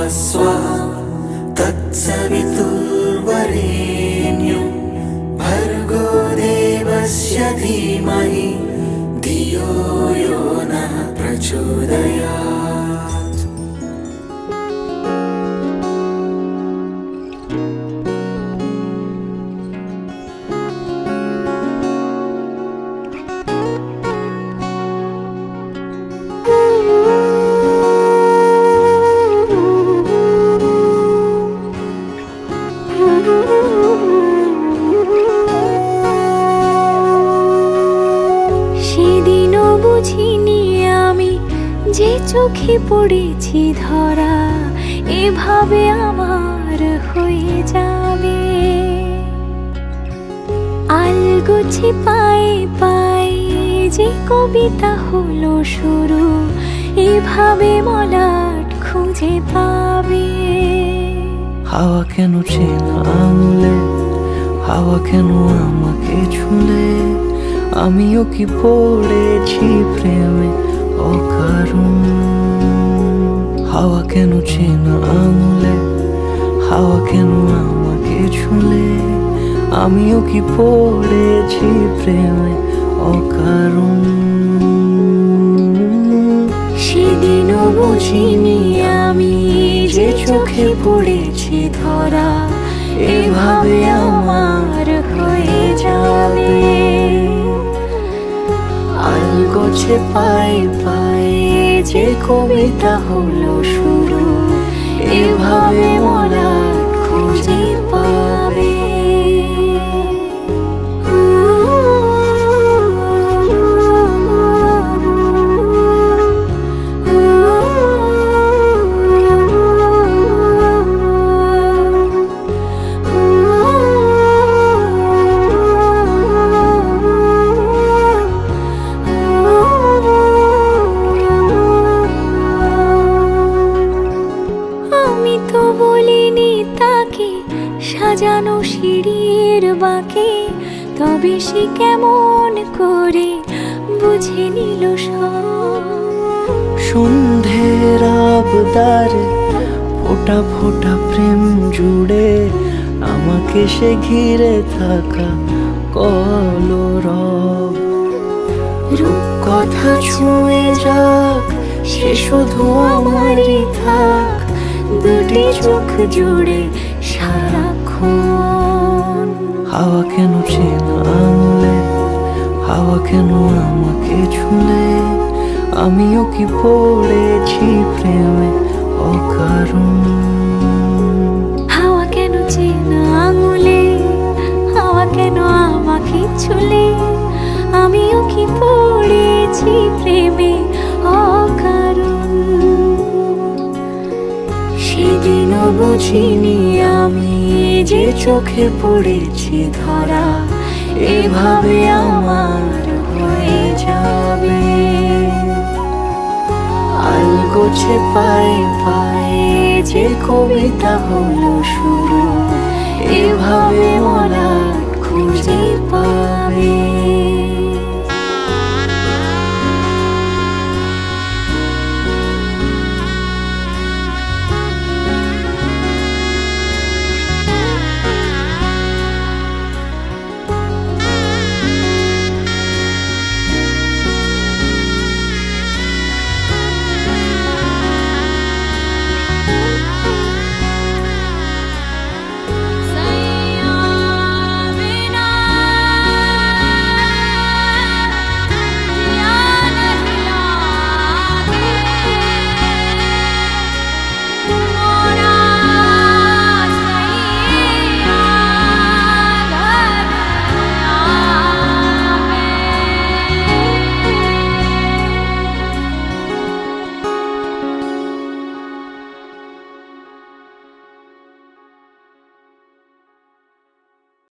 स्वः तत्सवितुर्वरेण्यं भर्गो देवस्य धीमहि धियो यो नः प्रचोदयात्। সেদিনও বুঝিনি আমি যে চোখে পড়েছি ধরা এভাবে আমার হয়ে যাবে। আলগোছে পায়ে পায়ে যে কবিতা হলো শুরু এভাবে মলাট খুঁজে পাবে। হাওয়া কেন চেনা আঙুলে, হাওয়া কেন আমাকে ছুলে, আমিও কি পড়েছি প্রেমে অকারণ। হাওয়া কেন চেনা আঙুলে, হাওয়া কেন আমাকে ছুলে, আমিও কি পড়েছি প্রেমে অকারণ। সেদিনও বুঝিনি আমি যে চোখে পড়েছি ধরা এভাবে আমার হয়ে যাবে। আলগোছে পায়ে পায়ে যে কবিতা হলো শুরু এভাবে মলাট খুঁজে পাবে। সাজানো সিঁড়ির বাঁকে তবে সে কেমন করে বুঝে নিল সব। সন্ধ্যের আবদারে ফোঁটা ফোঁটা প্রেম জুড়ে আমাকে সে ঘিরে থাকা কলরব। রূপকথা ছুঁয়ে যাক সে শুধু আমারই থাক দুটি চোখ জুড়ে সারাক্ষণ। হাওয়া কেন চেনা আঙুলে, হাওয়া কেন আমাকে ছুলে, আমিও কি পড়েছি প্রেমে অকারণ। হাওয়া কেন চেনা আঙুলে, হাওয়া কেন আমাকে ছুলে, আমিও কি পড়েছি প্রেমে অকারণ। সেদিনও বুঝিনি আমি যে চোখে পড়েছি ধরা এভাবে আমার হয়ে যাবে। আলগোছে পায়ে পায়ে যে কবিতা হলো শুরু এভাবে মলাট